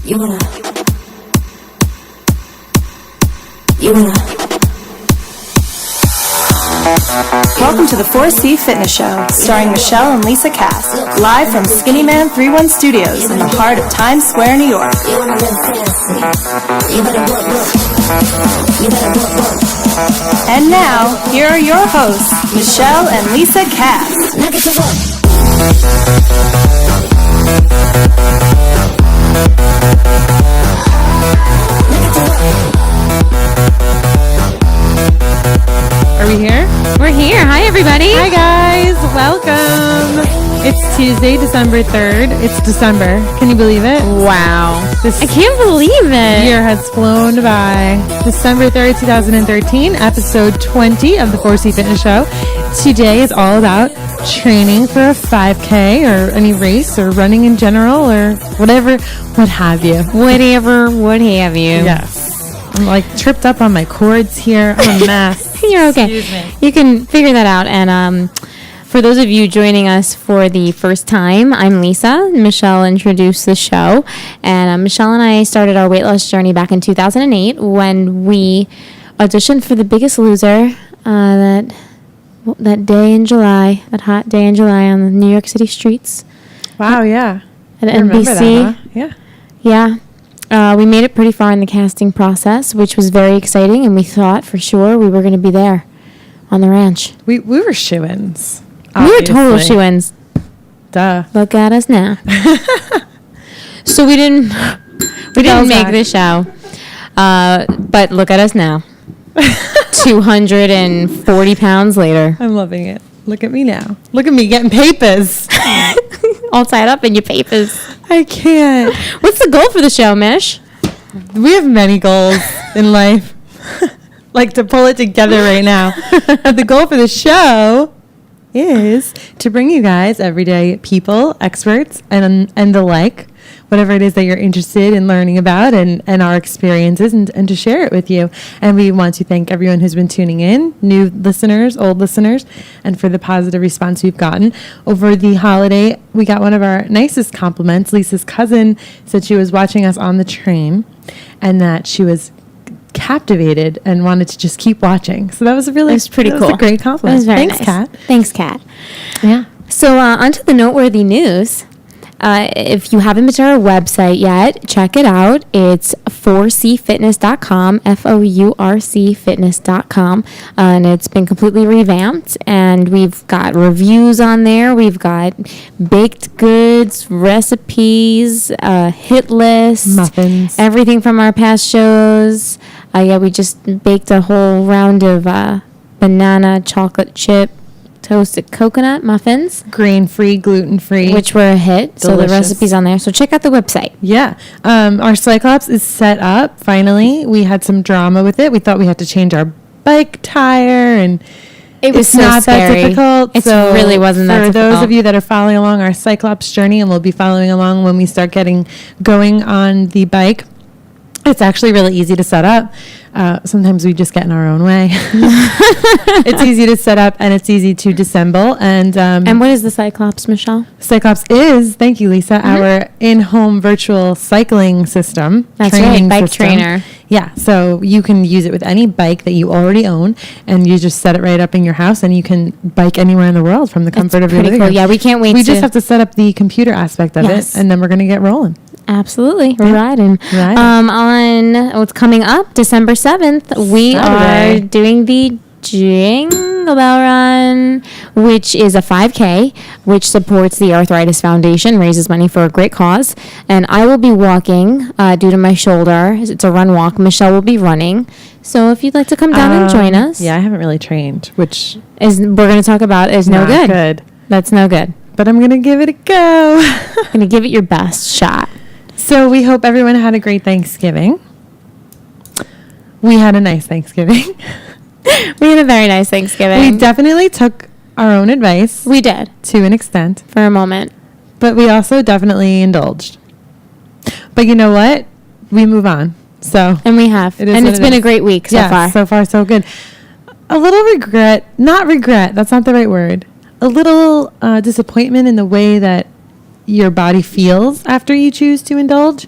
Welcome to the FourC Fitness Show, starring Michelle and Lisa Cass, live from Skinny Man 31 Studios in the heart of Times Square, New York. And now, here are your hosts, Michelle and Lisa Cass. Are we here? We're here. Hi, everybody. Hi, guys. Welcome. It's Tuesday, December 3rd. It's December. Can you believe it? Wow. This I can't believe it. year has flown by. December 3rd, 2013, episode 20 of the FourC Fitness Show. Today is all about training for a 5K or any race or running in general or whatever, what have you. Whatever, what have you. Yes. I'm like tripped up on my cords here. I'm a mess. You're okay. Excuse me. You can figure that out. And for those of you joining us for the first time, I'm Lisa. Michelle introduced the show. And Michelle and I started our weight loss journey back in 2008 when we auditioned for The Biggest Loser that day in July, that hot day in July on the New York City streets. Wow, yeah. At I remember NBC. that, huh? Yeah. Yeah. We made it pretty far in the casting process, which was very exciting, and we thought for sure we were going to be there on the ranch. We were shoo-ins. We were total obviously. shoo-ins. Duh. Look at us now. So we didn't make the show, but look at us now. 240 pounds later. I'm loving it. Look at me now. Look at me getting papers. All tied up in your papers. I can't. What's the goal for the show, Mish? We have many goals in life. Like to pull it together right now. But the goal for the show is to bring you guys everyday people, experts, and the like, whatever it is that you're interested in learning about and our experiences and to share it with you. And we want to thank everyone who's been tuning in, new listeners, old listeners, and for the positive response we've gotten. Over the holiday, we got one of our nicest compliments. Lisa's cousin said she was watching us on the train and that she was captivated and wanted to just keep watching. So that was pretty cool. That was a great compliment. Thanks, nice. Kat. Thanks, Kat. Yeah. So onto the noteworthy news. If you haven't been to our website yet, check it out. It's fourcfitness.com, FOURCfitness.com, and it's been completely revamped, and we've got reviews on there. We've got baked goods, recipes, hit list, muffins, everything from our past shows. We just baked a whole round of banana chocolate chip toasted coconut muffins, grain-free, gluten-free, which were a hit. Delicious. So the recipe's on there. So check out the website. Yeah. Our Cyclops is set up. Finally, we had some drama with it. We thought we had to change our bike tire, and it was so not scary. that difficult. It really wasn't that difficult. For those of you that are following along our Cyclops journey, and will be following along when we start getting going on the bike, it's actually really easy to set up. Sometimes we just get in our own way. It's easy to set up and it's easy to disassemble. And what is the Cyclops, Michelle? Cyclops is, thank you, Lisa, our in-home virtual cycling system. That's right, bike trainer. Yeah, so you can use it with any bike that you already own, and you just set it right up in your house, and you can bike anywhere in the world from the comfort of your living room. Yeah, we can't wait. We just have to set up the computer aspect of it, and then we're going to get rolling. Absolutely. We're riding. On what's coming up, December 7th, we are doing the Jingle Bell Run, which is a 5K, which supports the Arthritis Foundation, raises money for a great cause. And I will be walking due to my shoulder. It's a run walk. Michelle will be running. So if you'd like to come down and join us. Yeah, I haven't really trained, which is we're going to talk about is no good. That's no good. But I'm going to give it a go. Going to give it your best shot. So we hope everyone had a great Thanksgiving. We had a nice Thanksgiving. We had a very nice Thanksgiving. We definitely took our own advice. We did. To an extent. For a moment. But we also definitely indulged. But you know what? We move on. And we have. And it's been a great week so far. So far, so good. A little not regret, that's not the right word. A little disappointment in the way that your body feels after you choose to indulge.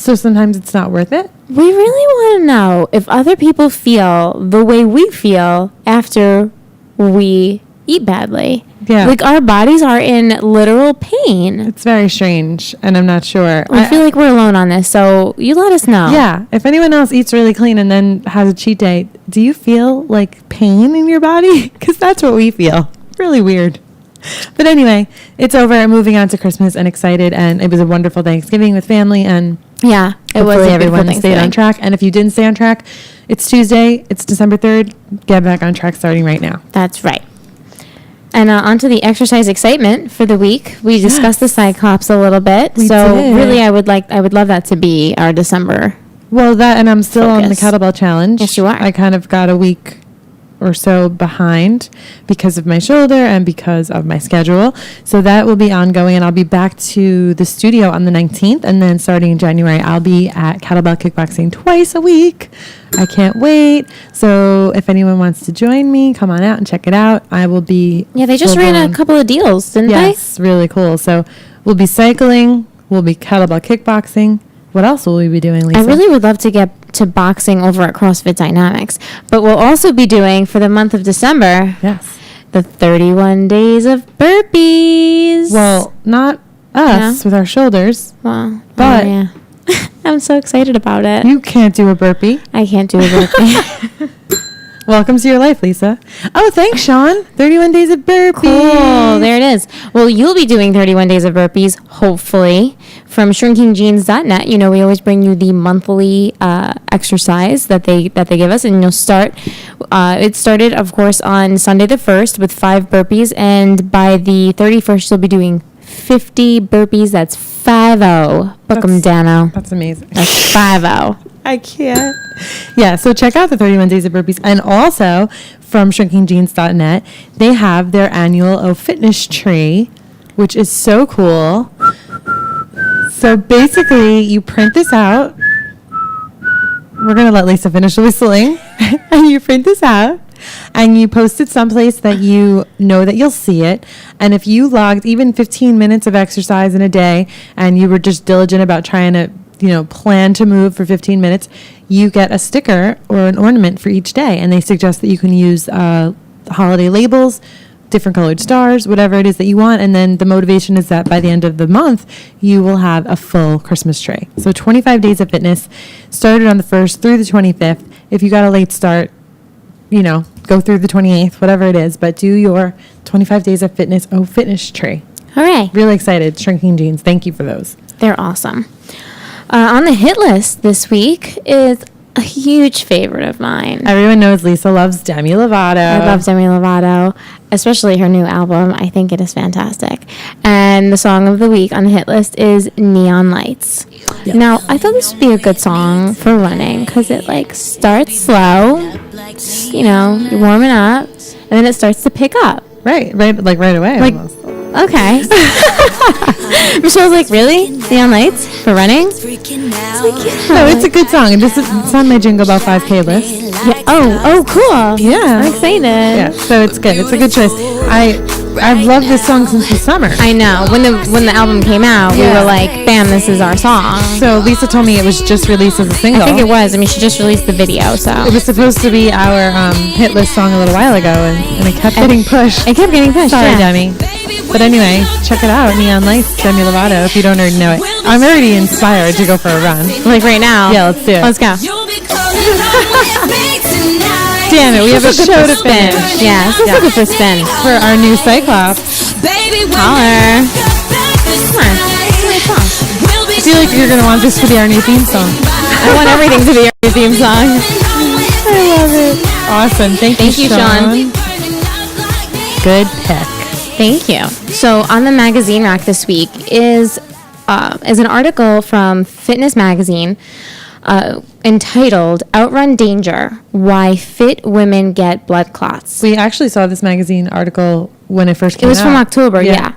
So sometimes it's not worth it. We really want to know if other people feel the way we feel after we eat badly. Yeah. Like our bodies are in literal pain. It's very strange, and I'm not sure. I feel like we're alone on this, so you let us know. Yeah. If anyone else eats really clean and then has a cheat day, do you feel like pain in your body? Because that's what we feel. Really weird. But anyway, it's over. Moving on to Christmas and excited, and it was a wonderful Thanksgiving with family, and yeah, it was. Everyone stayed on track. And if you didn't stay on track, it's Tuesday. It's December 3rd. Get back on track starting right now. That's right. And on to the exercise excitement for the week. We discussed the Cyclops a little bit. We did. Really, I would love that to be our December. Well, that, and I'm still on the kettlebell challenge. Yes, you are. I kind of got a week or so behind because of my shoulder and because of my schedule. So that will be ongoing, and I'll be back to the studio on the 19th, and then starting in January, I'll be at kettlebell kickboxing twice a week. I can't wait. So if anyone wants to join me, come on out and check it out. I will be... Yeah, they just ran a couple of deals, didn't they? Yes, really cool. So we'll be cycling, we'll be kettlebell kickboxing. What else will we be doing, Lisa? I really would love to get to boxing over at CrossFit Dynamics. But we'll also be doing, for the month of December, the 31 days of burpees. Well, not us with our shoulders. Well, but yeah. I'm so excited about it. You can't do a burpee. I can't do a burpee. Welcome to your life, Lisa. Oh, thanks, Sean. 31 days of burpees. Cool. There it is. Well, you'll be doing 31 days of burpees, hopefully, from shrinkingjeans.net. You know, we always bring you the monthly exercise that they give us, and you'll start. It started, of course, on Sunday the 1st with 5 burpees, and by the 31st, you'll be doing 50 burpees. That's 5-0. Book them, Dano. That's amazing. That's 5-0. I can't. Yeah, so check out the 31 Days of Burpees. And also, from shrinkingjeans.net, they have their annual fitness tree, which is so cool. So basically, you print this out. We're going to let Lisa finish whistling. And you print this out. And you post it someplace that you know that you'll see it. And if you logged even 15 minutes of exercise in a day, and you were just diligent about trying to plan to move for 15 minutes, you get a sticker or an ornament for each day. And they suggest that you can use holiday labels, different colored stars, whatever it is that you want. And then the motivation is that by the end of the month, you will have a full Christmas tree. So 25 days of fitness started on the 1st through the 25th. If you got a late start, go through the 28th, whatever it is, but do your 25 days of fitness fitness tree. Hooray. Really excited. Shrinking Jeans. Thank you for those. They're awesome. On the hit list this week is a huge favorite of mine. Everyone knows Lisa loves Demi Lovato. I love Demi Lovato, especially her new album. I think it is fantastic. And the song of the week on the hit list is Neon Lights. Yes. Now, I thought this would be a good song for running because it starts slow, you're warming up, and then it starts to pick up. Right away almost. Okay. Michelle's like, really? Neon Lights for running? No, it's a good song. And it's on my Jingle Bell 5K list. Yeah. Oh, cool. Yeah. I'm excited. Yeah, so it's good. It's a good choice. I've loved this song since the summer. I know. When the album came out, we were like, bam, this is our song. So Lisa told me it was just released as a single. I think it was. She just released the video, so. It was supposed to be our hit list song a little while ago, and it kept getting pushed. It kept getting pushed, Sorry, yeah. Demi. But anyway, check it out. Neon Lights, Demi Lovato, if you don't already know it. I'm already inspired to go for a run. Like right now? Yeah, let's do it. Let's go. Damn it, we have a show to spin. finish. Yeah, this is a good for spin. For our new Cyclops. Holler. Come on. It's a great song. I feel like you're going to want this to be our new theme song. I want everything to be our new theme song. I love it. Awesome. Thank you, Sean. Good pick. Thank you. So on the magazine rack this week is an article from Fitness Magazine entitled "Outrun Danger: Why Fit Women Get Blood Clots." We actually saw this magazine article when it first came out. It was from October, yeah.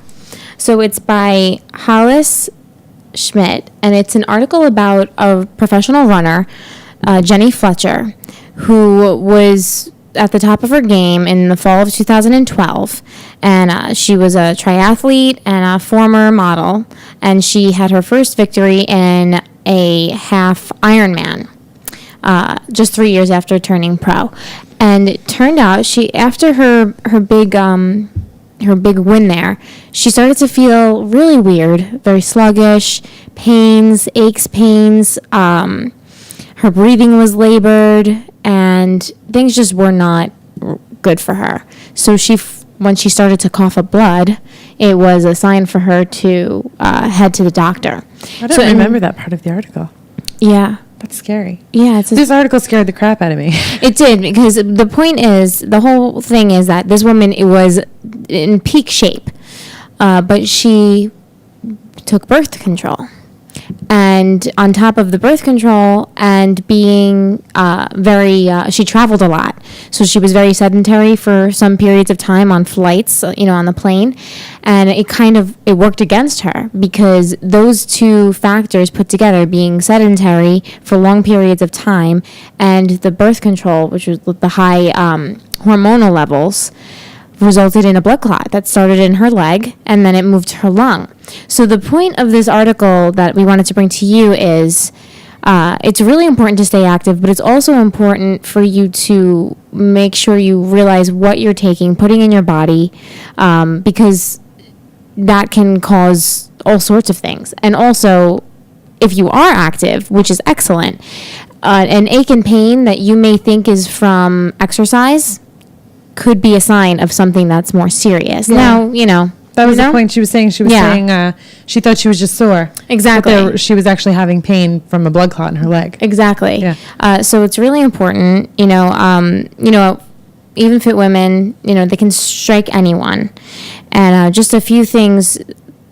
So it's by Hollis Schmidt, and it's an article about a professional runner, Jenny Fletcher, who was at the top of her game in the fall of 2012, and she was a triathlete and a former model, and she had her first victory in a half Ironman just 3 years after turning pro. And it turned out after her big win there, she started to feel really weird, very sluggish, aches, pains. Her breathing was labored, and things just were not good for her. So when she started to cough up blood, it was a sign for her to head to the doctor. I don't remember that part of the article. Yeah. That's scary. Yeah. This article scared the crap out of me. It did, because the whole thing is that this woman, it was in peak shape, but she took birth control. And on top of the birth control and being she traveled a lot. So she was very sedentary for some periods of time on flights, on the plane. And it worked against her, because those two factors put together, being sedentary for long periods of time and the birth control, which was the high hormonal levels, resulted in a blood clot that started in her leg and then it moved to her lung. So the point of this article that we wanted to bring to you is it's really important to stay active, but it's also important for you to make sure you realize what you're putting in your body, because that can cause all sorts of things. And also, if you are active, which is excellent, an ache and pain that you may think is from exercise could be a sign of something that's more serious. Yeah. Now, that was the point she was saying. She was saying she thought she was just sore. Exactly. But she was actually having pain from a blood clot in her leg. Exactly. Yeah. So it's really important, even fit women, they can strike anyone. And just a few things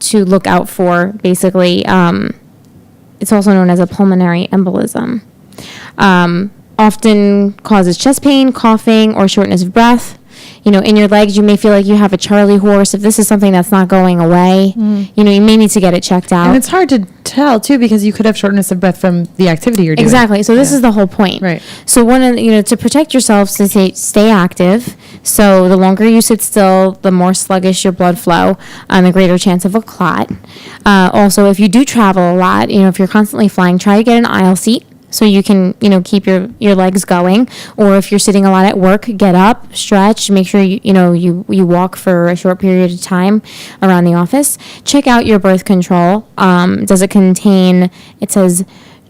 to look out for, basically. It's also known as a pulmonary embolism. Often causes chest pain, coughing, or shortness of breath. In your legs, you may feel like you have a Charlie horse. If this is something that's not going away, you may need to get it checked out. And it's hard to tell, too, because you could have shortness of breath from the activity you're doing. Exactly. So this is the whole point. Right. So to protect yourself, to stay active. So the longer you sit still, the more sluggish your blood flow, the greater chance of a clot. Also, if you do travel a lot, if you're constantly flying, try to get an aisle seat, so you can, keep your legs going. Or if you're sitting a lot at work, get up, stretch, make sure you walk for a short period of time around the office. Check out your birth control. Does it contain, it says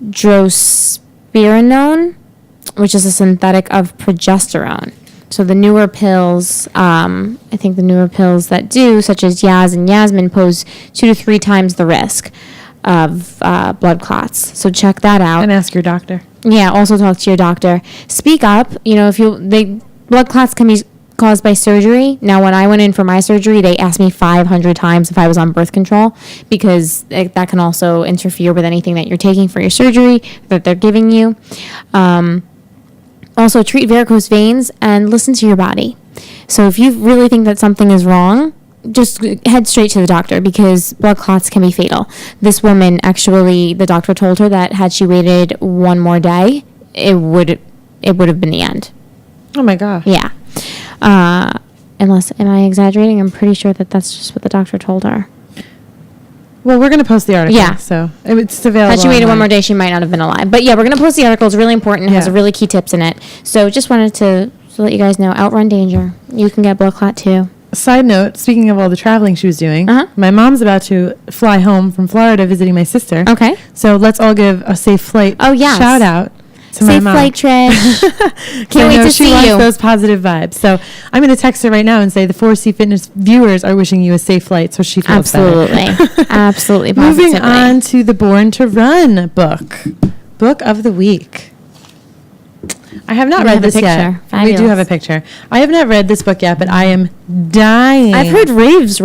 drospirenone, which is a synthetic of progesterone. So the newer pills, I think the newer pills that do, such as Yaz and Yasmin, pose 2 to 3 times the risk of blood clots. So check that out. And ask your doctor. Yeah, also talk to your doctor. Speak up. Blood clots can be caused by surgery. Now, when I went in for my surgery, they asked me 500 times if I was on birth control, because that can also interfere with anything that you're taking for your surgery that they're giving you. Also, treat varicose veins and listen to your body. So if you really think that something is wrong, just head straight to the doctor, because blood clots can be fatal. This woman, actually, the doctor told her that had she waited one more day, it would have been the end. Oh my gosh. Yeah. Am I exaggerating? I'm pretty sure that's just what the doctor told her. Well, we're going to post the article. Yeah. So it's available. Had she waited online. one more day, she might not have been alive. But yeah, we're going to post the article. It's really important. It has really key tips in it. So just wanted to let you guys know, outrun danger. You can get blood clot too. Side note, speaking of all the traveling she was doing, my mom's about to fly home from Florida visiting my sister. Okay. So let's all give a safe flight shout out to my mom. Safe flight, Trish. Can't wait to see you. She wants those positive vibes. So I'm going to text her right now and say the FourC Fitness viewers are wishing you a safe flight, so she feels better. Absolutely. Moving on to the Born to Run book of the week. I have not read this yet. Fabulous. We do have a picture. I have not read this book yet, but I am dying. I've heard raves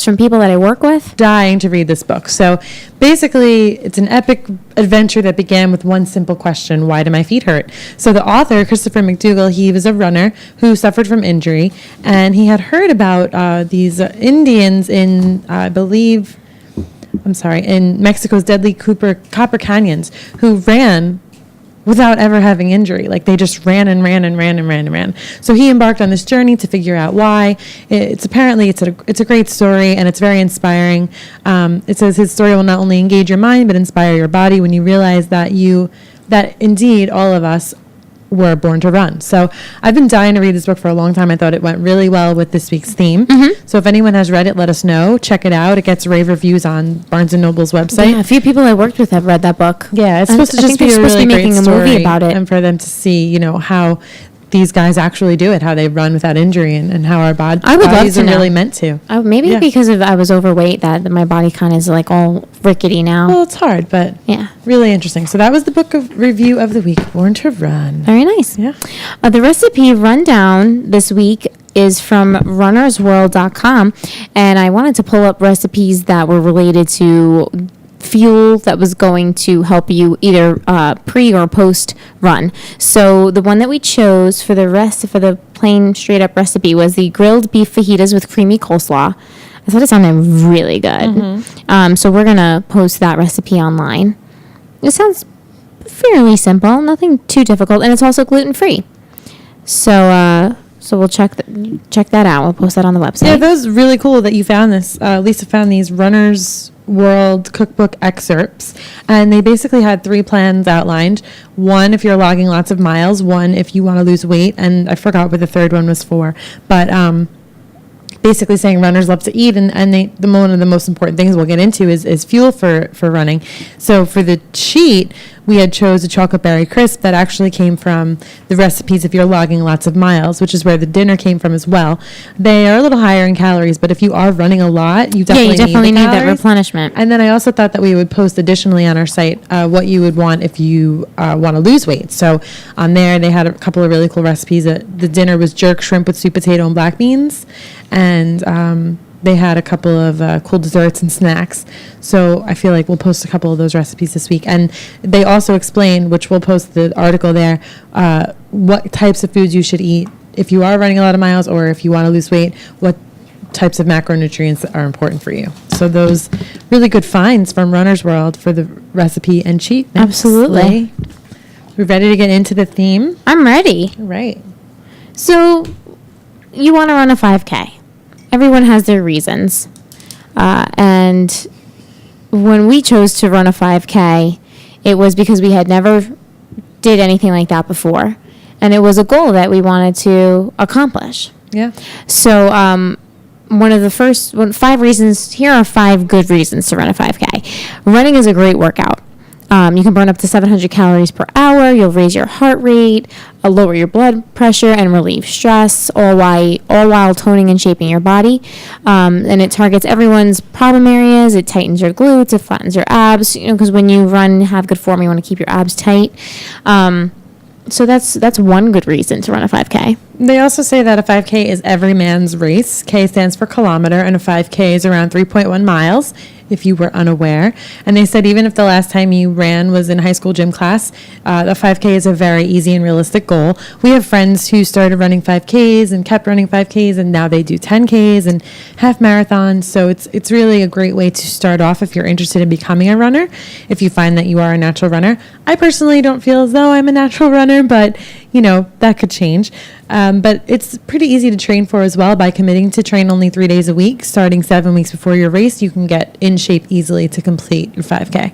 from people that I work with. Dying to read this book. So basically, it's an epic adventure that began with one simple question: why do my feet hurt? So the author, Christopher McDougall, he was a runner who suffered from injury, and he had heard about these Indians in, in Mexico's deadly copper canyons who ran without ever having injury. Like they just ran and ran and ran and ran and ran. So he embarked on this journey to figure out why. It's a great story, and it's very inspiring. It says his story will not only engage your mind but inspire your body when you realize that indeed all of us were born to run. So I've been dying to read this book for a long time. I thought it went really well with this week's theme. So if anyone has read it, let us know. Check it out. It gets rave reviews on Barnes & Noble's website. Yeah, a few people I worked with have read that book. Yeah, it's supposed to just be a really great story, a movie about it, and for them to see, how these guys actually do it, how they run without injury, and how our bodies are really meant to. Maybe because I was overweight that my body kind of is like all rickety now. Well, it's hard, but yeah, really interesting. So that was the book of review of the week, Born to Run. Very nice. Yeah. The recipe rundown this week is from runnersworld.com, and I wanted to pull up recipes that were related to fuel that was going to help you either pre or post run. So the one that we chose for the plain straight up recipe was the grilled beef fajitas with creamy coleslaw. I thought it sounded really good. So we're gonna post that recipe online. It sounds fairly simple, nothing too difficult, and it's also gluten free. So we'll check that out. We'll post that on the website. Yeah, that was really cool that you found this. Lisa found these Runner's World cookbook excerpts, and they basically had 3 plans outlined. One, if you're logging lots of miles. One, if you want to lose weight, and I forgot what the third one was for. But basically saying runners love to eat, and one of the most important things we'll get into is fuel for running. So for the cheat, we had chose a chocolate berry crisp that actually came from the recipes if you're logging lots of miles, which is where the dinner came from as well. They are a little higher in calories, but if you are running a lot, you definitely need that replenishment. And then I also thought that we would post additionally on our site what you would want if you want to lose weight. So on there, they had a couple of really cool recipes. The dinner was jerk shrimp with sweet potato and black beans, and they had a couple of cool desserts and snacks. So I feel like we'll post a couple of those recipes this week. And they also explain, which we'll post the article there, what types of foods you should eat if you are running a lot of miles or if you want to lose weight, what types of macronutrients are important for you. So those really good finds from Runner's World for the recipe and cheat. Absolutely. We're ready to get into the theme? I'm ready. All right. So you want to run a 5K. Everyone has their reasons. And when we chose to run a 5K, it was because we had never did anything like that before. And it was a goal that we wanted to accomplish. Yeah. So one of the first 5 reasons, here are 5 good reasons to run a 5K. Running is a great workout. You can burn up to 700 calories per hour. You'll raise your heart rate, lower your blood pressure, and relieve stress, all while toning and shaping your body. And it targets everyone's problem areas. It tightens your glutes. It flattens your abs. Because when you run and have good form, you want to keep your abs tight. So that's one good reason to run a 5K. They also say that a 5K is every man's race. K stands for kilometer, and a 5K is around 3.1 miles, if you were unaware. And they said even if the last time you ran was in high school gym class, the 5K is a very easy and realistic goal. We have friends who started running 5Ks and kept running 5Ks, and now they do 10Ks and half marathons. So it's really a great way to start off if you're interested in becoming a runner, if you find that you are a natural runner. I personally don't feel as though I'm a natural runner, but that could change. But it's pretty easy to train for as well by committing to train only 3 days a week. Starting 7 weeks before your race, you can get in shape easily to complete your 5K.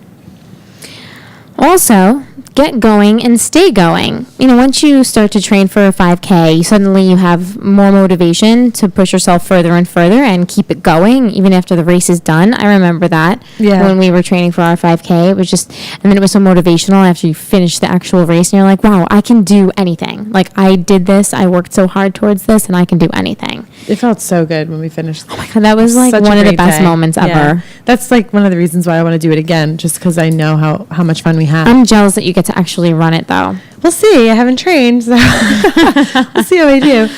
Also, get going and stay going. Once you start to train for a 5K, suddenly you have more motivation to push yourself further and further and keep it going even after the race is done. I remember that when we were training for our 5K. It was and then it was so motivational after you finish the actual race and you're like, wow, I can do anything. Like, I did this, I worked so hard towards this, and I can do anything. It felt so good when we finished. Oh my God, that was like one of the best moments ever. Yeah. That's like one of the reasons why I want to do it again, just because I know how much fun we had. I'm jealous that you get to actually run it, though. We'll see. I haven't trained, so we'll see how I do.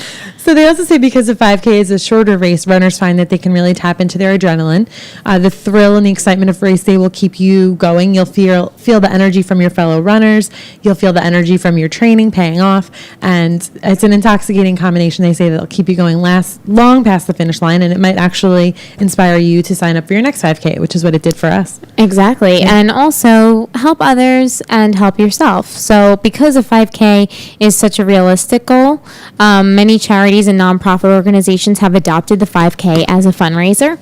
So they also say because the 5K is a shorter race, runners find that they can really tap into their adrenaline. The thrill and the excitement of race day will keep you going. You'll feel the energy from your fellow runners. You'll feel the energy from your training paying off. And it's an intoxicating combination. They say that'll keep you going long past the finish line, and it might actually inspire you to sign up for your next 5K, which is what it did for us. Exactly. Yeah. And also help others and help yourself. So because a 5K is such a realistic goal, many charities and nonprofit organizations have adopted the 5K as a fundraiser.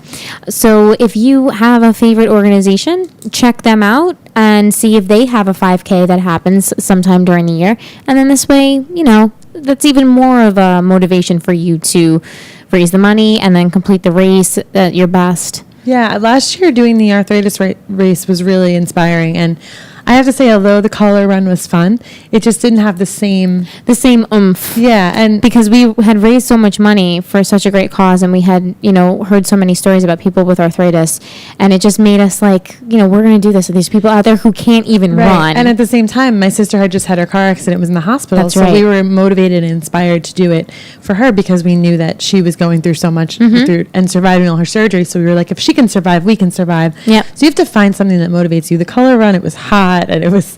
So if you have a favorite organization, check them out and see if they have a 5K that happens sometime during the year. And then this way, that's even more of a motivation for you to raise the money and then complete the race at your best. Yeah, last year doing the arthritis race was really inspiring, and I have to say, although the color run was fun, it just didn't have the same oomph. Yeah, and because we had raised so much money for such a great cause, and we had, heard so many stories about people with arthritis, and it just made us like, we're going to do this with these people out there who can't even run. And at the same time, my sister had just had her car accident, was in the hospital. That's so right. We were motivated and inspired to do it for her because we knew that she was going through so much and surviving all her surgery. So we were like, if she can survive, we can survive. Yep. So you have to find something that motivates you. The color run, it was hot. And it was,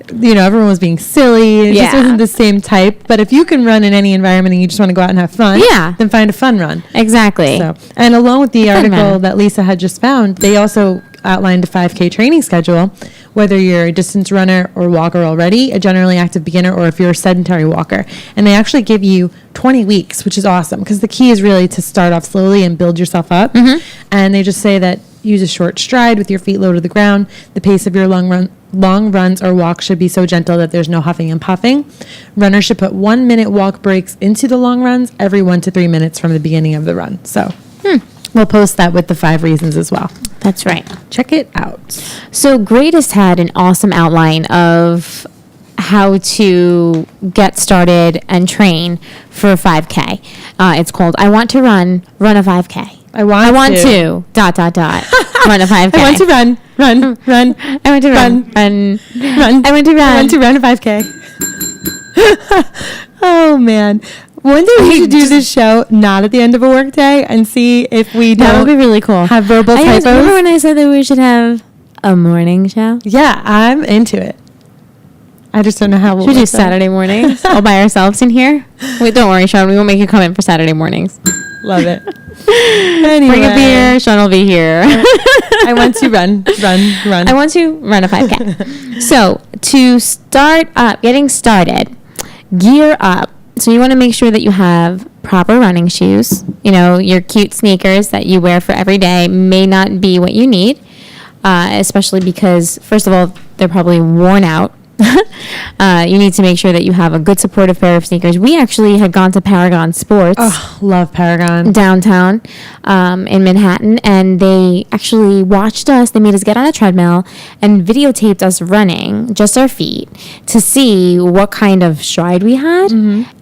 everyone was being silly. It just wasn't the same type. But if you can run in any environment and you just want to go out and have fun, then find a fun run. Exactly. So, and along with the article that Lisa had just found, they also outlined a 5K training schedule, whether you're a distance runner or walker already, a generally active beginner, or if you're a sedentary walker. And they actually give you 20 weeks, which is awesome because the key is really to start off slowly and build yourself up. And they just say that use a short stride with your feet low to the ground. The pace of your long runs or walks should be so gentle that there's no huffing and puffing. Runners should put 1 minute walk breaks into the long runs every 1 to 3 minutes from the beginning of the run. So we'll post that with the 5 reasons as well. That's right. Check it out. So Greatest had an awesome outline of how to get started and train for a 5K. It's called I Want to Run a 5K. I want to run a 5K. I want to run. I want to run. I want to run a 5K. Oh, man. One day we should do this show not at the end of a work day and see if we don't. That would be really cool. Have verbal typos. Remember when I said that we should have a morning show? Yeah, I'm into it. I just don't know how we'll do Saturday mornings all by ourselves in here. Wait, don't worry, Sean. We won't make you come in for Saturday mornings. Love it. Anyway. Bring a beer. Sean will be here. I want to run. I want to run a 5K. So to start up, getting started, gear up. So you want to make sure that you have proper running shoes. Your cute sneakers that you wear for every day may not be what you need, especially because, first of all, they're probably worn out. You need to make sure that you have a good supportive pair of sneakers. We actually had gone to Paragon Sports. Oh, love Paragon. Downtown in Manhattan, and they actually watched us. They made us get on a treadmill and videotaped us running, just our feet, to see what kind of stride we had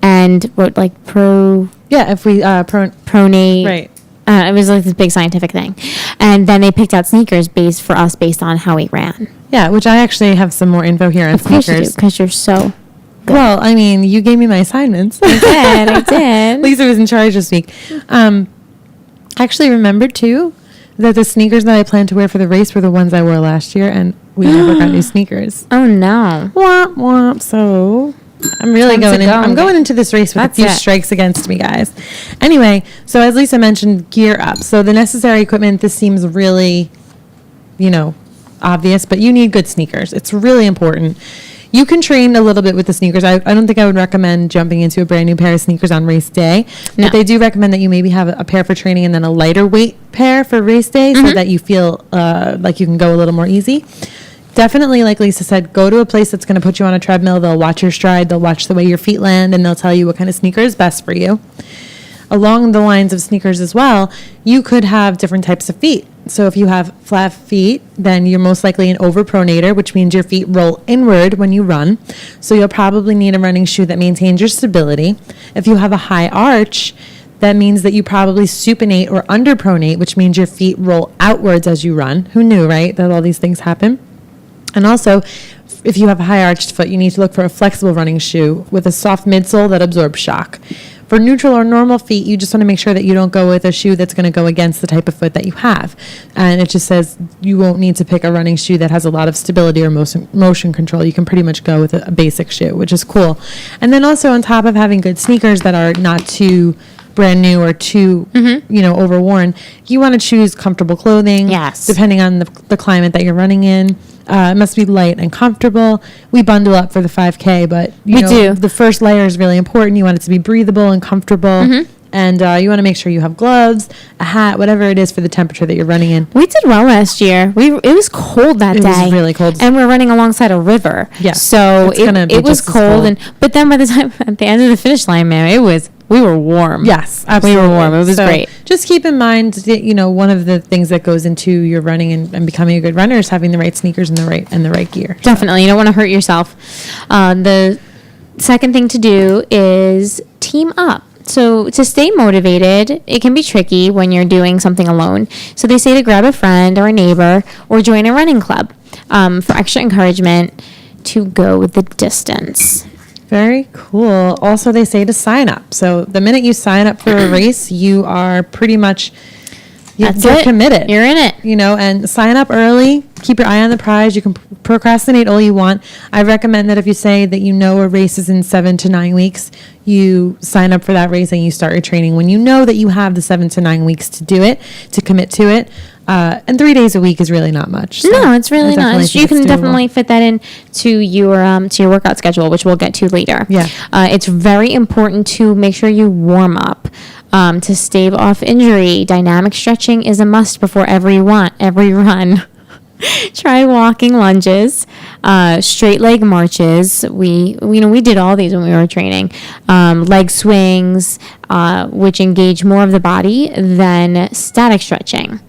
and what if we pronate. Right. It was like this big scientific thing. And then they picked out sneakers based on how we ran. Yeah, which I actually have some more info here on sneakers. Of course you do, because you're so good. Well, I mean, you gave me my assignments. I did. Lisa was in charge this week. I actually remembered, too, that the sneakers that I planned to wear for the race were the ones I wore last year, and we never got new sneakers. Oh, no. Womp, womp. So I'm really going into this race with a few strikes against me, guys. Anyway, so as Lisa mentioned, gear up. So the necessary equipment, this seems really, obvious, but you need good sneakers. It's really important. You can train a little bit with the sneakers. I don't think I would recommend jumping into a brand new pair of sneakers on race day, but they do recommend that you maybe have a pair for training and then a lighter weight pair for race day so that you feel like you can go a little more easy. Definitely, like Lisa said, go to a place that's going to put you on a treadmill. They'll watch your stride. They'll watch the way your feet land, and they'll tell you what kind of sneaker is best for you. Along the lines of sneakers as well, you could have different types of feet. So if you have flat feet, then you're most likely an overpronator, which means your feet roll inward when you run. So you'll probably need a running shoe that maintains your stability. If you have a high arch, that means that you probably supinate or underpronate, which means your feet roll outwards as you run. Who knew, right, that all these things happen? And also, if you have a high arched foot, you need to look for a flexible running shoe with a soft midsole that absorbs shock. For neutral or normal feet, you just want to make sure that you don't go with a shoe that's going to go against the type of foot that you have. And it just says you won't need to pick a running shoe that has a lot of stability or motion control. You can pretty much go with a basic shoe, which is cool. And then also on top of having good sneakers that are not too brand new or too, overworn, you want to choose comfortable clothing. Yes. Depending on the climate that you're running in. It must be light and comfortable. We bundle up for the 5K, but we do. The first layer is really important. You want it to be breathable and comfortable. And you want to make sure you have gloves, a hat, whatever it is for the temperature that you're running in. We did well last year. It was cold that day. It was really cold. And we're running alongside a river. Yeah. So it was cold. But then by the time at the end of the finish line, man, we were warm. Yes, absolutely. We were warm. It was great. Just keep in mind that, one of the things that goes into your running and becoming a good runner is having the right sneakers and the right gear. Definitely. You don't want to hurt yourself. The second thing to do is team up. So to stay motivated, it can be tricky when you're doing something alone. So they say to grab a friend or a neighbor or join a running club for extra encouragement to go the distance. Very cool. Also, they say to sign up. So the minute you sign up for a race, you are pretty much you're committed. You're in it. And sign up early. Keep your eye on the prize. You can procrastinate all you want. I recommend that if you say that a race is in 7 to 9 weeks, you sign up for that race and you start your training when you know that you have the 7 to 9 weeks to do it, to commit to it. And 3 days a week is really not much. So no, it's really not. You can definitely fit that in to your workout schedule, which we'll get to later. Yeah. It's very important to make sure you warm up to stave off injury. Dynamic stretching is a must before every run. Try walking lunges, straight leg marches. We did all these when we were training. Leg swings, which engage more of the body than static stretching.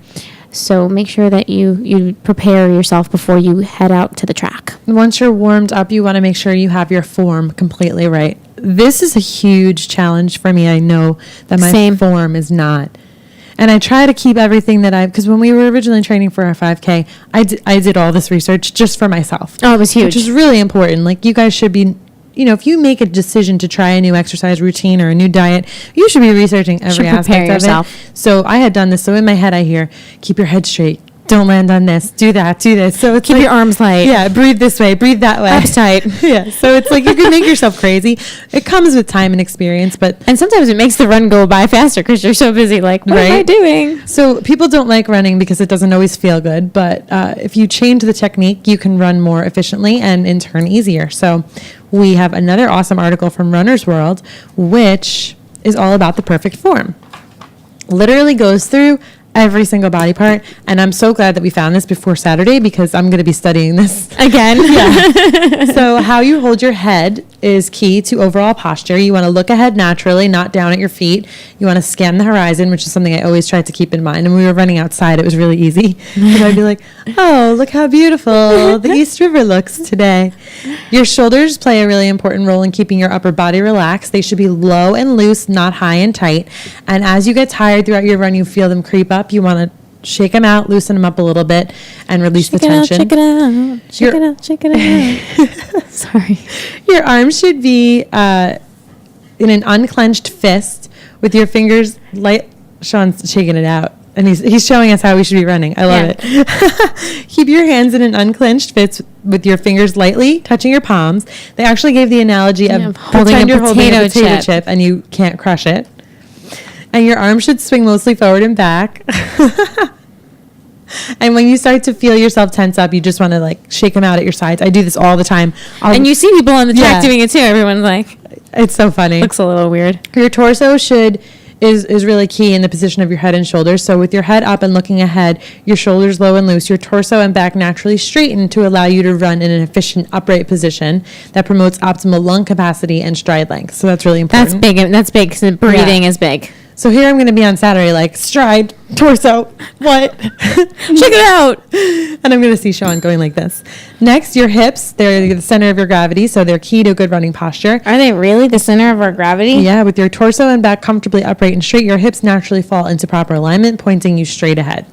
So make sure that you prepare yourself before you head out to the track. Once you're warmed up, you want to make sure you have your form completely right. This is a huge challenge for me. I know that my form is not. And I try to keep everything because when we were originally training for our 5K, I did all this research just for myself. Oh, it was huge. Which is really important. Like, you guys should be, if you make a decision to try a new exercise routine or a new diet, you should be researching every aspect of it. So I had done this. So in my head, I hear, keep your head straight. Don't land on this. Do that. Do this. So it's keep your arms light. Yeah. Breathe this way. Breathe that way. Abs tight. Yeah. So it's like you can make yourself crazy. It comes with time and experience, and sometimes it makes the run go by faster because you're so busy. Like, what am I doing? So people don't like running because it doesn't always feel good. But if you change the technique, you can run more efficiently and in turn easier. So we have another awesome article from Runner's World, which is all about the perfect form. Literally goes through every single body part, and I'm so glad that we found this before Saturday because I'm going to be studying this again. Yeah. So how you hold your head is key to overall posture. You want to look ahead naturally, not down at your feet. You want to scan the horizon, which is something I always tried to keep in mind. And when we were running outside, it was really easy. And I'd be like, oh, look how beautiful the East River looks today. Your shoulders play a really important role in keeping your upper body relaxed. They should be low and loose, not high and tight. And as you get tired throughout your run, you feel them creep up. You want to shake them out, loosen them up a little bit, and release the tension. Shake it out. Sorry. Your arms should be in an unclenched fist with your fingers light. Sean's shaking it out, and he's showing us how we should be running. I love it. Keep your hands in an unclenched fist with your fingers lightly touching your palms. They actually gave the analogy of holding a potato chip and you can't crush it. And your arms should swing mostly forward and back. And when you start to feel yourself tense up, you just want to shake them out at your sides. I do this all the time. And you see people on the track doing it too. Everyone's like, it's so funny. Looks a little weird. Your torso is really key in the position of your head and shoulders. So with your head up and looking ahead, your shoulders low and loose, your torso and back naturally straighten to allow you to run in an efficient upright position that promotes optimal lung capacity and stride length. So that's really important. That's big because breathing is big. So here I'm going to be on Saturday, stride, torso, what? Check it out. And I'm going to see Sean going like this. Next, your hips, they're the center of your gravity, so they're key to good running posture. Are they really the center of our gravity? Yeah, with your torso and back comfortably upright and straight, your hips naturally fall into proper alignment, pointing you straight ahead.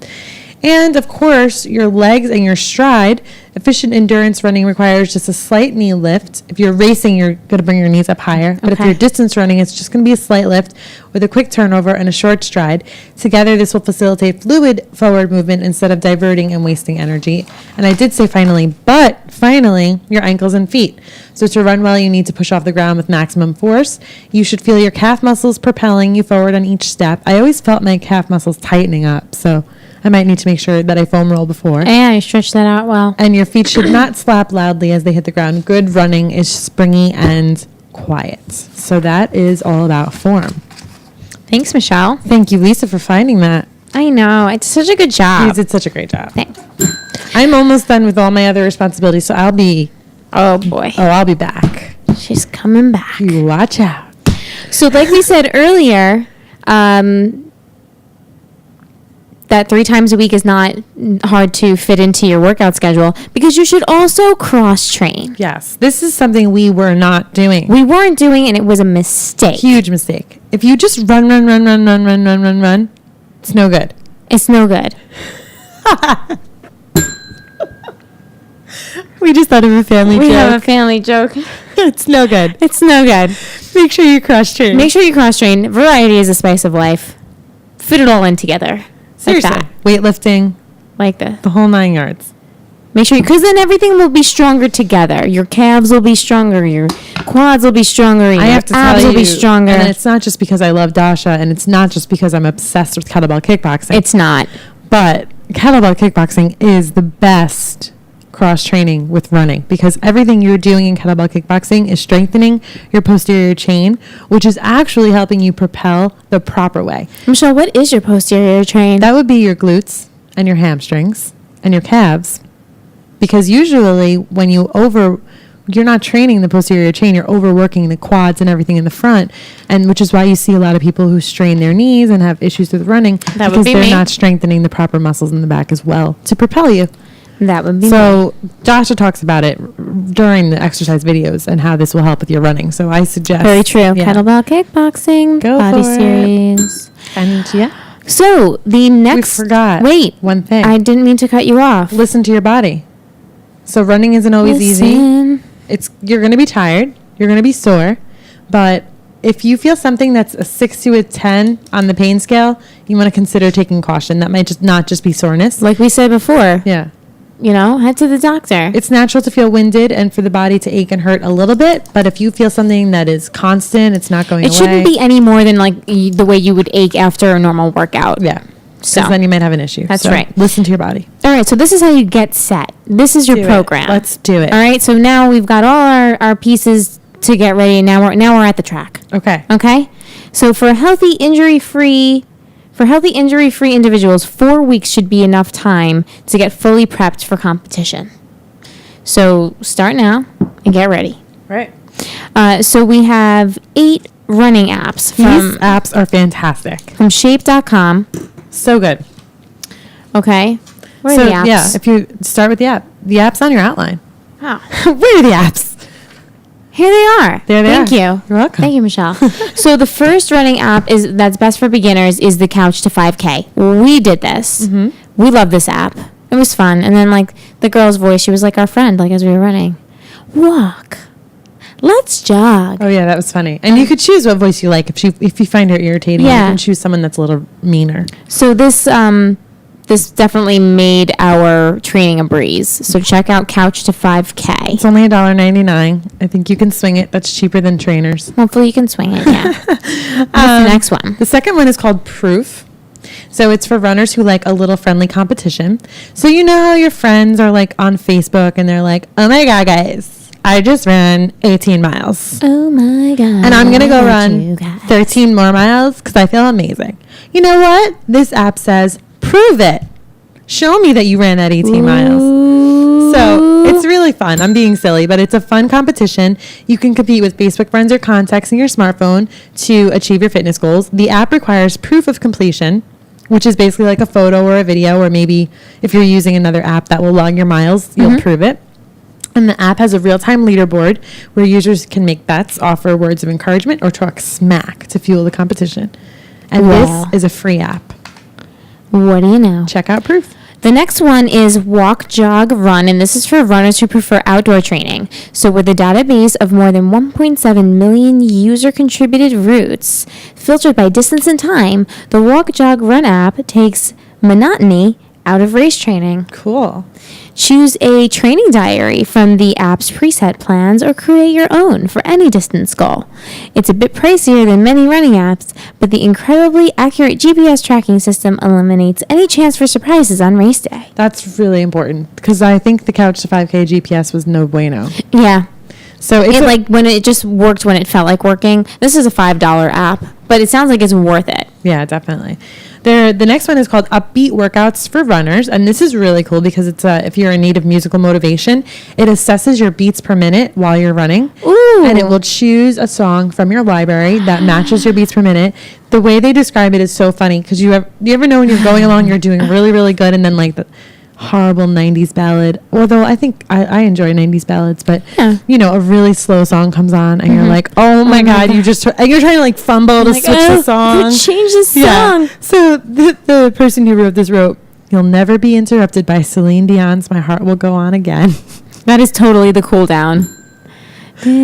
And of course, your legs and your stride. Efficient endurance running requires just a slight knee lift. If you're racing, you're going to bring your knees up higher. But if you're distance running, it's just going to be a slight lift with a quick turnover and a short stride. Together, this will facilitate fluid forward movement instead of diverting and wasting energy. And I did say finally, but finally, your ankles and feet. So to run well, you need to push off the ground with maximum force. You should feel your calf muscles propelling you forward on each step. I always felt my calf muscles tightening up, so I might need to make sure that I foam roll before. Yeah, you stretch that out well. And your feet should not slap loudly as they hit the ground. Good running is springy and quiet. So that is all about form. Thanks, Michelle. Thank you, Lisa, for finding that. I know. It's such a good job. You did such a great job. Thanks. I'm almost done with all my other responsibilities, so I'll be back. She's coming back. You watch out. So like we said earlier, that 3 times a week is not hard to fit into your workout schedule because you should also cross train. Yes. This is something we were not doing. We weren't doing, and it was a mistake. Huge mistake. If you just run, it's no good. It's no good. We just thought of a family joke. We have a family joke. It's no good. It's no good. Make sure you cross train. Make sure you cross train. Variety is the spice of life. Fit it all in together. Seriously. Like that. Weightlifting. Like this. The whole 9 yards. Make sure, because then everything will be stronger together. Your calves will be stronger. Your quads will be stronger. Your abs will be stronger. And it's not just because I love Dasha, and it's not just because I'm obsessed with kettlebell kickboxing. It's not. But kettlebell kickboxing is the best cross training with running because everything you're doing in kettlebell kickboxing is strengthening your posterior chain, which is actually helping you propel the proper way. Michelle, what is your posterior chain? That would be your glutes and your hamstrings and your calves, because usually when you're not training the posterior chain, you're overworking the quads and everything in the front, and which is why you see a lot of people who strain their knees and have issues with running because they're not strengthening the proper muscles in the back as well to propel you. That would be so me. Dasha talks about it during the exercise videos and how this will help with your running. So I suggest. Very true. Yeah. Kettlebell kickboxing body series. And yeah. So the next. We forgot. Wait. One thing. I didn't mean to cut you off. Listen to your body. So running isn't always easy. You're going to be tired. You're going to be sore. But if you feel something that's a 6 to a 10 on the pain scale, you want to consider taking caution. That might not just be soreness. Like we said before. Yeah. Head to the doctor. It's natural to feel winded and for the body to ache and hurt a little bit. But if you feel something that is constant, it's not going away. It shouldn't be any more than like the way you would ache after a normal workout. Yeah. So then you might have an issue. That's right. Listen to your body. All right. So this is how you get set. This is your program. Let's do it. All right. So now we've got all our pieces to get ready. Now we're at the track. Okay. Okay. So for healthy injury-free individuals, 4 weeks should be enough time to get fully prepped for competition. So start now and get ready. Right. So we have 8 running apps. These apps are fantastic. From shape.com. So good. Okay. Where are the apps? Yeah, if you start with the app. The app's on your outline. Oh. Where are the apps? Here they are. There they are. Thank you. You're welcome. Thank you, Michelle. So the first running app that's best for beginners is the Couch to 5K. We did this. Mm-hmm. We love this app. It was fun. And then like the girl's voice, she was like our friend, like as we were running. Walk. Let's jog. Oh yeah, that was funny. And you could choose what voice you like. If you find her irritating, you can choose someone that's a little meaner. So this definitely made our training a breeze. So check out Couch to 5K. It's only $1.99. I think you can swing it. That's cheaper than trainers. Hopefully you can swing it, yeah. What's the next one? The second one is called Proof. So it's for runners who like a little friendly competition. So you know how your friends are like on Facebook and they're like, oh my God, guys, I just ran 18 miles. Oh my God. And I'm going to go run 13 more miles because I feel amazing. You know what? This app says, prove it. Show me that you ran that 18 miles. So it's really fun. I'm being silly, but it's a fun competition. You can compete with Facebook friends or contacts in your smartphone to achieve your fitness goals. The app requires proof of completion, which is basically like a photo or a video, or maybe if you're using another app that will log your miles, you'll prove it. And the app has a real-time leaderboard where users can make bets, offer words of encouragement, or talk smack to fuel the competition. And this is a free app. What do you know? Check out Proof. The next one is Walk, Jog, Run, and this is for runners who prefer outdoor training. So with a database of more than 1.7 million user-contributed routes, filtered by distance and time, the Walk, Jog, Run app takes monotony out of race training. Cool. Choose a training diary from the app's preset plans or create your own for any distance goal. It's a bit pricier than many running apps, but the incredibly accurate GPS tracking system eliminates any chance for surprises on race day. That's really important because I think the Couch to 5K GPS was no bueno. Yeah. So it's like when it just worked when it felt like working. This is a $5 app, but it sounds like it's worth it. Yeah, definitely. The next one is called Upbeat Workouts for Runners, and this is really cool because it's if you're in need of musical motivation, it assesses your beats per minute while you're running. Ooh. And it will choose a song from your library that matches your beats per minute. The way they describe it is so funny because you ever know when you're going along, you're doing really, really good, and then like the horrible 90s ballad, although I think I enjoy 90s ballads, but a really slow song comes on and you're like, oh my god, you're trying to like fumble to switch the song, change the song. Yeah. So the person who wrote this wrote, "You'll never be interrupted by Celine Dion's My Heart Will Go On Again." That is totally the cool down. Yeah,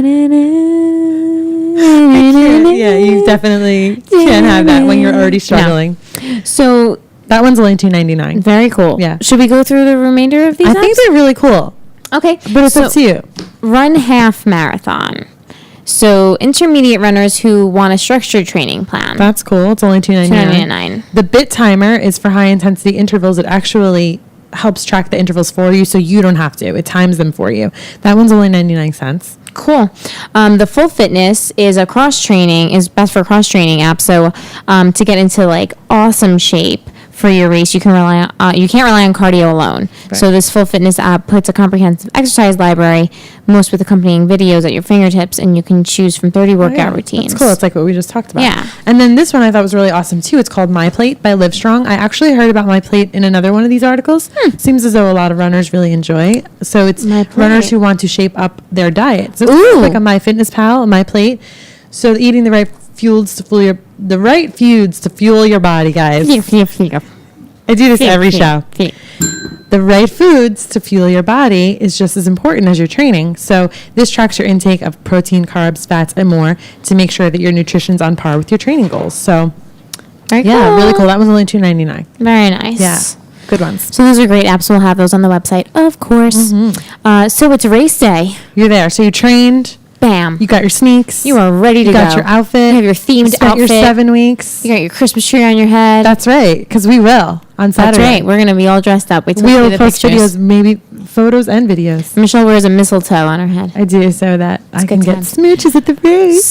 you definitely can't have that when you're already struggling. No. So that one's only $2.99. Very cool. Yeah. Should we go through the remainder of these? I think they're really cool. Okay. But it's up to you. Run half marathon. So intermediate runners who want a structured training plan. That's cool. It's only $2.99. $2.99. The bit timer is for high intensity intervals. It actually helps track the intervals for you so you don't have to. It times them for you. That one's only 99 cents. Cool. The Full Fitness is best for cross training app. So to get into like awesome shape for your race, you can't rely on cardio alone. Right. So this Full Fitness app puts a comprehensive exercise library, most with accompanying videos at your fingertips, and you can choose from 30 workout routines. That's cool. It's like what we just talked about. Yeah. And then this one I thought was really awesome too. It's called My Plate by Livestrong. I actually heard about My Plate in another one of these articles. Seems as though a lot of runners really enjoy. So it's runners who want to shape up their diet. So it's like a MyFitnessPal, My Plate. So eating the right foods to fuel your body, guys. I do this every show. The right foods to fuel your body is just as important as your training. So this tracks your intake of protein, carbs, fats, and more to make sure that your nutrition's on par with your training goals. So very cool. Really cool. That was only $2.99. Very nice. Yeah. Good ones. So those are great apps. We'll have those on the website, of course. Mm-hmm. So it's race day. You're there. So you trained. Bam. You got your sneaks. You are ready to go. You got your outfit. You have your themed outfit. Your 7 weeks. You got your Christmas tree on your head. That's right, because we will on Saturday. That's right. We're going to be all dressed up. We'll post videos, maybe photos and videos. Michelle wears a mistletoe on her head. I do, so that I can get smooches at the race.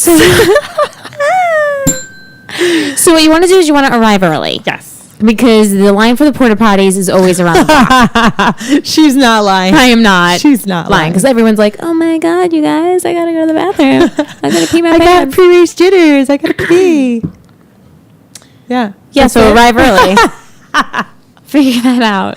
So what you want to do is you want to arrive early. Yes. Because the line for the porta potties is always around the block. She's not lying. I am not. She's not lying. Because everyone's like, oh my God, you guys, I got to go to the bathroom. I got to pee my pants. I got pre-race jitters. I got to pee. Yeah. Yeah, so arrive early. Figure that out.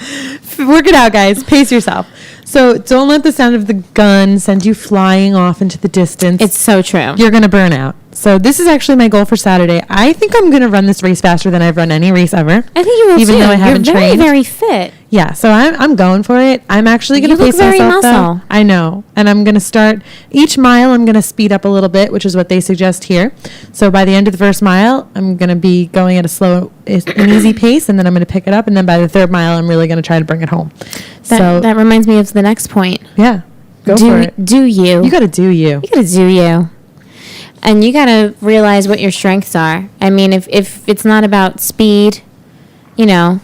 Work it out, guys. Pace yourself. So don't let the sound of the gun send you flying off into the distance. It's so true. You're going to burn out. So this is actually my goal for Saturday. I think I'm going to run this race faster than I've run any race ever. I think you will even too. Though I haven't You're trained. Very fit. Yeah, so I'm going for it. I'm actually going to pace myself though. I know. And I'm going to start each mile. I'm going to speed up a little bit, which is what they suggest here. So by the end of the first mile, I'm going to be going at an easy pace, and then I'm going to pick it up, and then by the third mile, I'm really going to try to bring it home. That reminds me of the next point. Yeah. Go for it. Do you. You got to do you. You got to do you. And you got to realize what your strengths are. I mean, if it's not about speed, I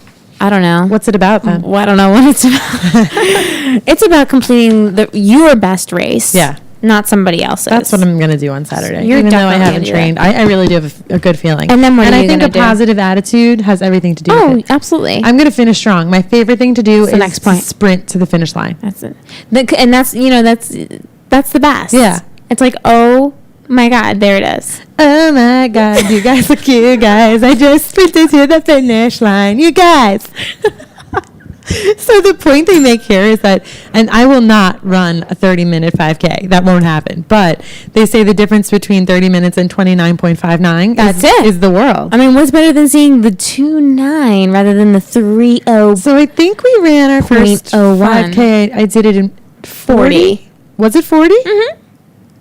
don't know. What's it about then? Well, I don't know what it's about. It's about completing your best race. Yeah. Not somebody else's. That's what I'm going to do on Saturday. You're even though I definitely haven't trained. I really do have a good feeling. And then what are you going to do? And I think a positive attitude has everything to do with it. Oh, absolutely. I'm going to finish strong. My favorite thing to do is next point. Sprint to the finish line. That's it. And that's the best. Yeah. It's like, oh my God, there it is. Oh my God, you guys are cute, guys. I just sprinted to the finish line. You guys. So the point they make here is that, and I will not run a 30-minute 5K. That won't happen. But they say the difference between 30 minutes and 29.59 is the world. I mean, what's better than seeing the 2.9 rather than the 3.0? So I think we ran our first 5K. I did it in 40. Was it 40? Mm-hmm.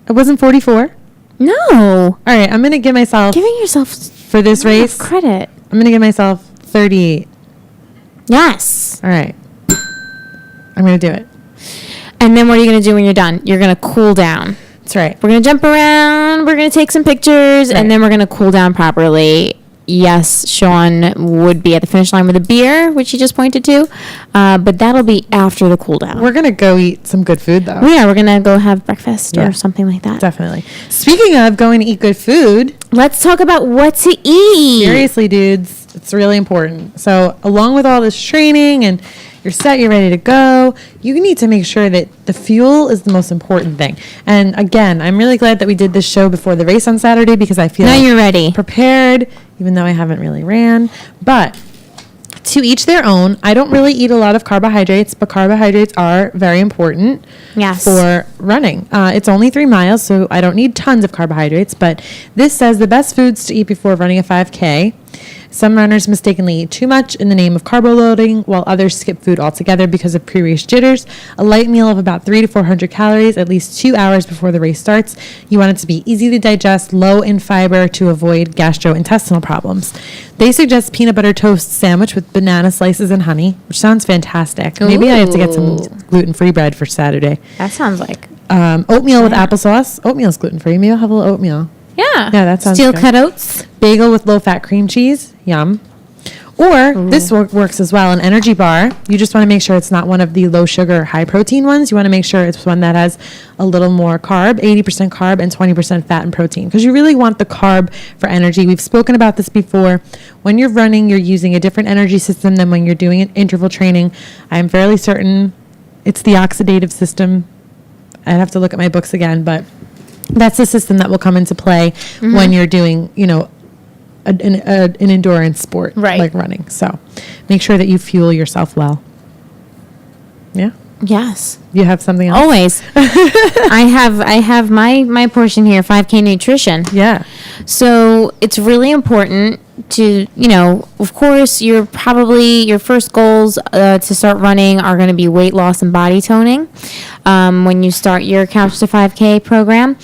It wasn't 44? No. All right, I'm going to give myself... Giving yourself... For this race... credit. I'm going to give myself 38. Yes. All right. I'm going to do it. And then what are you going to do when you're done? You're going to cool down. That's right. We're going to jump around. We're going to take some pictures. Right. And then we're going to cool down properly. Yes, Sean would be at the finish line with a beer, which he just pointed to. But that'll be after the cool down. We're going to go eat some good food, though. Yeah, we're going to go have breakfast or something like that. Definitely. Speaking of going to eat good food. Let's talk about what to eat. Seriously, dudes. It's really important. So along with all this training and you're set, you're ready to go, you need to make sure that the fuel is the most important thing. And again, I'm really glad that we did this show before the race on Saturday because I feel now you're ready, prepared, even though I haven't really ran. But to each their own. I don't really eat a lot of carbohydrates, but carbohydrates are very important for running. It's only 3 miles, so I don't need tons of carbohydrates, but this says the best foods to eat before running a 5K. Some runners mistakenly eat too much in the name of carbo loading, while others skip food altogether because of pre-race jitters. A light meal of about 300 to 400 calories at least 2 hours before the race starts. You want it to be easy to digest, low in fiber to avoid gastrointestinal problems. They suggest peanut butter toast sandwich with banana slices and honey, which sounds fantastic. Ooh. Maybe I have to get some gluten-free bread for Saturday. That sounds like... oatmeal with applesauce. Oatmeal's gluten-free. Maybe I'll have a little oatmeal. Yeah, that sounds Steel good. cut oats. Bagel with low-fat cream cheese. Yum. Or this works as well, an energy bar. You just want to make sure it's not one of the low-sugar, high-protein ones. You want to make sure it's one that has a little more carb, 80% carb and 20% fat and protein, because you really want the carb for energy. We've spoken about this before. When you're running, you're using a different energy system than when you're doing an interval training. I'm fairly certain it's the oxidative system. I'd have to look at my books again, but that's the system that will come into play when you're doing, an endurance sport like running. So make sure that you fuel yourself well. Yeah. Yes. You have something else? Always. I have my portion here, 5K nutrition. Yeah. So it's really important to, of course, your first goals to start running are going to be weight loss and body toning when you start your Couch to 5K program.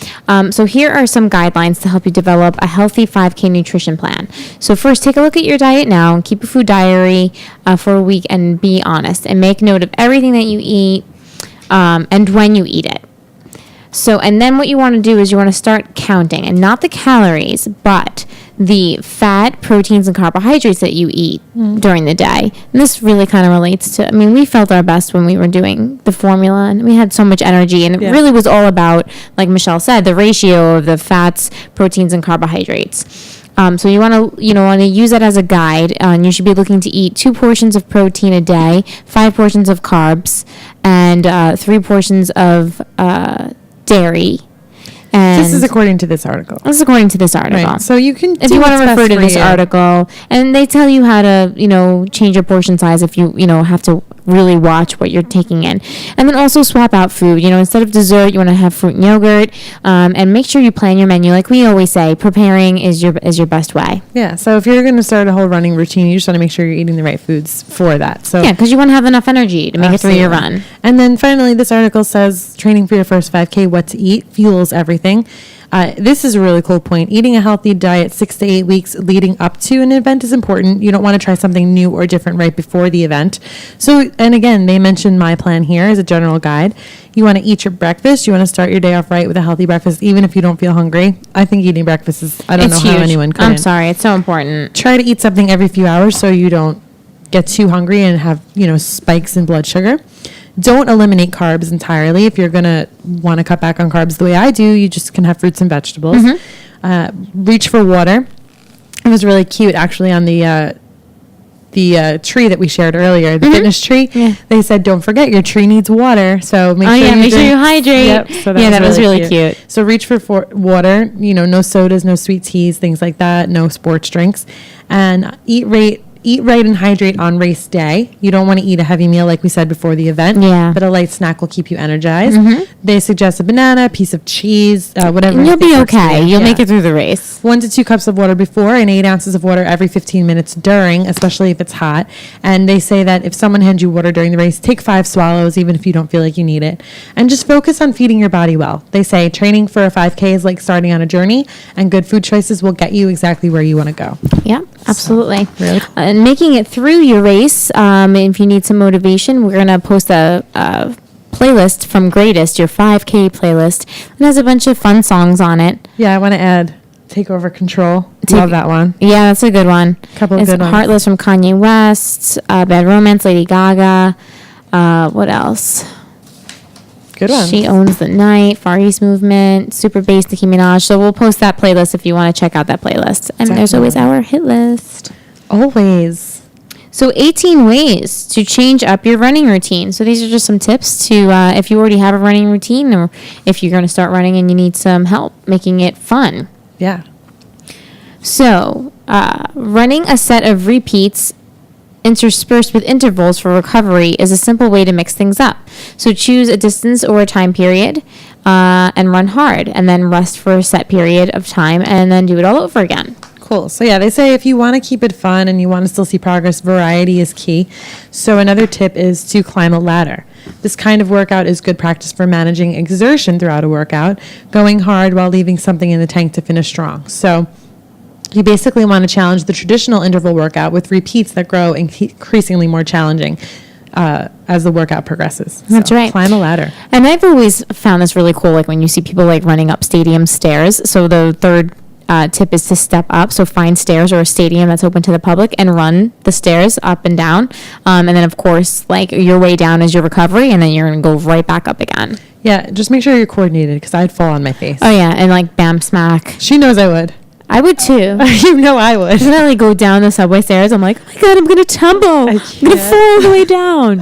So here are some guidelines to help you develop a healthy 5K nutrition plan. So first, take a look at your diet now and keep a food diary for a week and be honest and make note of everything that you eat and when you eat it. So, and then what you want to do is you want to start counting, and not the calories, but the fat, proteins, and carbohydrates that you eat during the day. And this really kind of relates to, we felt our best when we were doing the formula, and we had so much energy, and it really was all about, like Michelle said, the ratio of the fats, proteins, and carbohydrates. So you want to use that as a guide, and you should be looking to eat 2 portions of protein a day, 5 portions of carbs, and 3 portions of dairy. And this is according to this article. This is according to this article. Right. So you can, if you want to refer to this article, and they tell you how to, change your portion size if you, have to really watch what you're taking in. And then also swap out food. Instead of dessert, you want to have fruit and yogurt, and make sure you plan your menu. Like we always say, preparing is your best way. Yeah. So if you're going to start a whole running routine, you just want to make sure you're eating the right foods for that. So yeah, because you want to have enough energy to make it through your run. And then finally, this article says training for your first 5K, what to eat, fuels everything. This is a really cool point. Eating a healthy diet 6 to 8 weeks leading up to an event is important. You don't want to try something new or different right before the event. So, and again, they mentioned my plan here as a general guide. You want to eat your breakfast. You want to start your day off right with a healthy breakfast, even if you don't feel hungry. I think eating breakfast is, I don't know how anyone could. I'm sorry. It's so important. Try to eat something every few hours so you don't get too hungry and have, spikes in blood sugar. Don't eliminate carbs entirely. If you're going to want to cut back on carbs the way I do, you just can have fruits and vegetables. Reach for water. It was really cute, actually, on the tree that we shared earlier, the fitness tree. Yeah. They said, don't forget, your tree needs water. So make sure you hydrate. Yep, so that was really cute. So reach for water, no sodas, no sweet teas, things like that, no sports drinks. And eat eat right and hydrate on race day. You don't want to eat a heavy meal like we said before the event. Yeah. But a light snack will keep you energized. They suggest a banana, a piece of cheese, whatever. And you'll be works for okay. you. You'll make it through the race. 1 to 2 cups of water before and 8 ounces of water every 15 minutes during, especially if it's hot. And they say that if someone hands you water during the race, take 5 swallows, even if you don't feel like you need it. And just focus on feeding your body well. They say training for a 5K is like starting on a journey, and good food choices will get you exactly where you want to go. Yeah, absolutely. Really? And making it through your race, if you need some motivation, we're going to post a playlist from Greatest, your 5K playlist. It has a bunch of fun songs on it. Yeah, I want to add Take Over Control. Love that one. Yeah, that's a good one. Couple of good ones. Heartless from Kanye West, Bad Romance, Lady Gaga. What else? Good one. She Owns the Night, Far East Movement, Super Bass, Nicki Minaj. So we'll post that playlist if you want to check out that playlist. And there's always our hit list. Always. So 18 ways to change up your running routine. So these are just some tips to if you already have a running routine or if you're going to start running and you need some help making it fun. Yeah. So running a set of repeats interspersed with intervals for recovery is a simple way to mix things up. So choose a distance or a time period and run hard, and then rest for a set period of time, and then do it all over again. Cool. So yeah, they say if you want to keep it fun and you want to still see progress, variety is key. So another tip is to climb a ladder. This kind of workout is good practice for managing exertion throughout a workout, going hard while leaving something in the tank to finish strong. So you basically want to challenge the traditional interval workout with repeats that grow increasingly more challenging as the workout progresses. That's right. Climb a ladder. And I've always found this really cool, like when you see people like running up stadium stairs. So the third tip is to step up. So find stairs or a stadium that's open to the public and run the stairs up and down. And then, of course, like your way down is your recovery, and then you're going to go right back up again. Yeah, just make sure you're coordinated because I'd fall on my face. Oh, yeah. And like bam, smack. She knows I would. I would too. You know I would. And then I like go down the subway stairs. I'm like, oh my God, I'm going to tumble. I'm going to fall all the way down.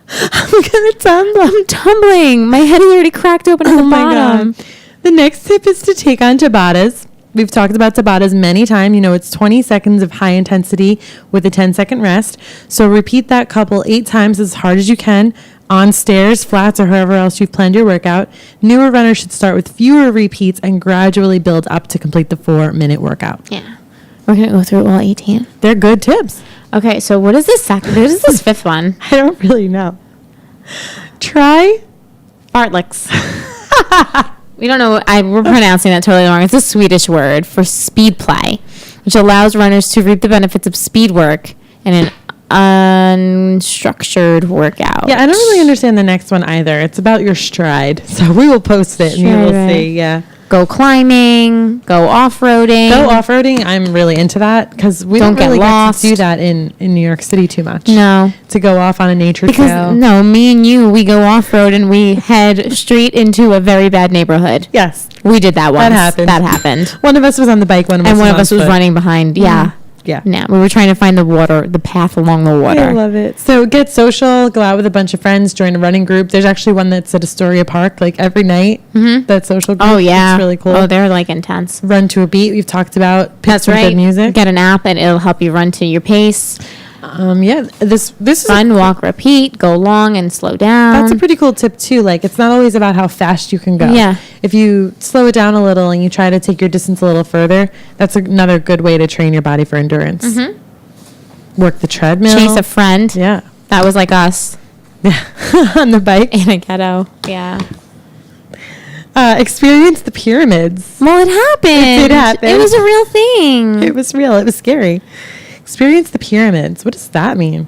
I'm going to tumble. I'm tumbling. My head is already cracked open at the bottom. God. The next tip is to take on Tabatas. We've talked about Tabatas many times. You know, it's 20 seconds of high intensity with a 10-second rest. So repeat that couple 8 times as hard as you can on stairs, flats, or however else you've planned your workout. Newer runners should start with fewer repeats and gradually build up to complete the 4-minute workout. Yeah. We're going to go through all 18. They're good tips. Okay, so what is this second? What is this fifth one? I don't really know. Try fartleks. We don't know. We're pronouncing that totally wrong. It's a Swedish word for speed play, which allows runners to reap the benefits of speed work in an unstructured workout. Yeah, I don't really understand the next one either. It's about your stride. So we will post it and you will see. Yeah. Go climbing, go off-roading. Go off-roading. I'm really into that because we don't really get to do that in New York City too much. No. To go off on a nature trail. No, me and you, we go off-road and we head straight into a very bad neighborhood. Yes. We did that once. That happened. One of us was on the bike, one of us was running behind. Yeah. Yeah. Yeah. We were trying to find the path along the water. I love it. So get social, go out with a bunch of friends, join a running group. There's actually one that's at Astoria Park, like every night. Mm-hmm. That social group. Oh, yeah. It's really cool. Oh, they're like intense. Run to a beat. We've talked about. That's right. Good music. Get an app and it'll help you run to your pace. Yeah, this is run, walk, repeat, go long and slow down. That's a pretty cool tip too. Like it's not always about how fast you can go. Yeah. If you slow it down a little and you try to take your distance a little further, that's another good way to train your body for endurance. Mm-hmm. Work the treadmill. Chase a friend. Yeah. That was like us. Yeah. On the bike. In a ghetto. Yeah. Experience the pyramids. Well, it happened. It did happen. It was a real thing. It was real. It was scary. Experience the pyramids. What does that mean?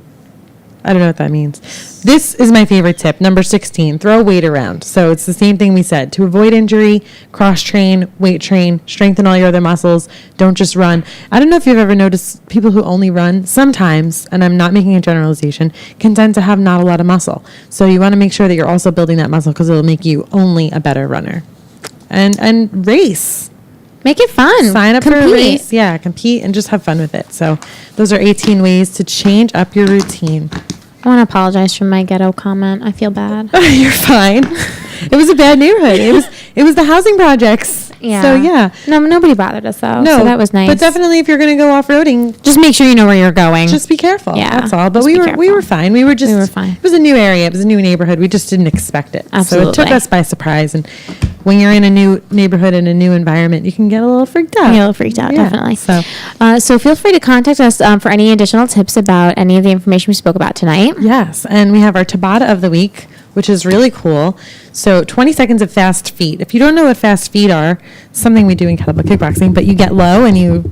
I don't know what that means. This is my favorite tip. Number 16, throw weight around. So it's the same thing we said. To avoid injury, cross-train, weight train, strengthen all your other muscles. Don't just run. I don't know if you've ever noticed people who only run sometimes, and I'm not making a generalization, can tend to have not a lot of muscle. So you want to make sure that you're also building that muscle because it'll make you only a better runner. And race. Make it fun. Sign up for a race. Yeah, compete and just have fun with it. So those are 18 ways to change up your routine. I want to apologize for my ghetto comment. I feel bad. You're fine. It was a bad neighborhood. It was the housing projects. Yeah. So, yeah. No, nobody bothered us, though. No. So that was nice. But definitely, if you're going to go off-roading, just make sure you know where you're going. Just be careful. Yeah. That's all. But we were fine. We were fine. It was a new area. It was a new neighborhood. We just didn't expect it. Absolutely. So it took us by surprise. And when you're in a new neighborhood and a new environment, you can get a little freaked out. Definitely. So feel free to contact us for any additional tips about any of the information we spoke about tonight. Yes. And we have our Tabata of the week, which is really cool. So 20 seconds of fast feet. If you don't know what fast feet are, it's something we do in kettlebell kickboxing, but you get low and you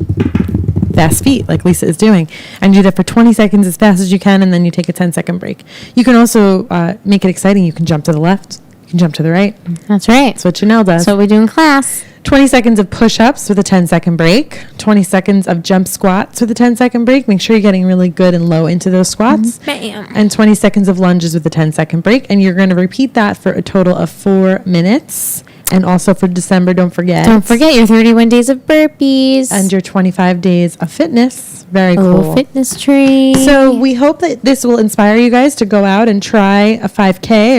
fast feet like Lisa is doing, and you do that for 20 seconds as fast as you can, and then you take a 10-second break. You can also make it exciting. You can jump to the left. You can jump to the right. That's right. That's what Janelle does. That's what we do in class. 20 seconds of push-ups with a 10-second break. 20 seconds of jump squats with a 10-second break. Make sure you're getting really good and low into those squats. Bam. And 20 seconds of lunges with a 10-second break. And you're going to repeat that for a total of 4 minutes. And also for December, don't forget your 31 days of burpees. And your 25 days of fitness. Very cool. Fitness tree. So we hope that this will inspire you guys to go out and try a 5K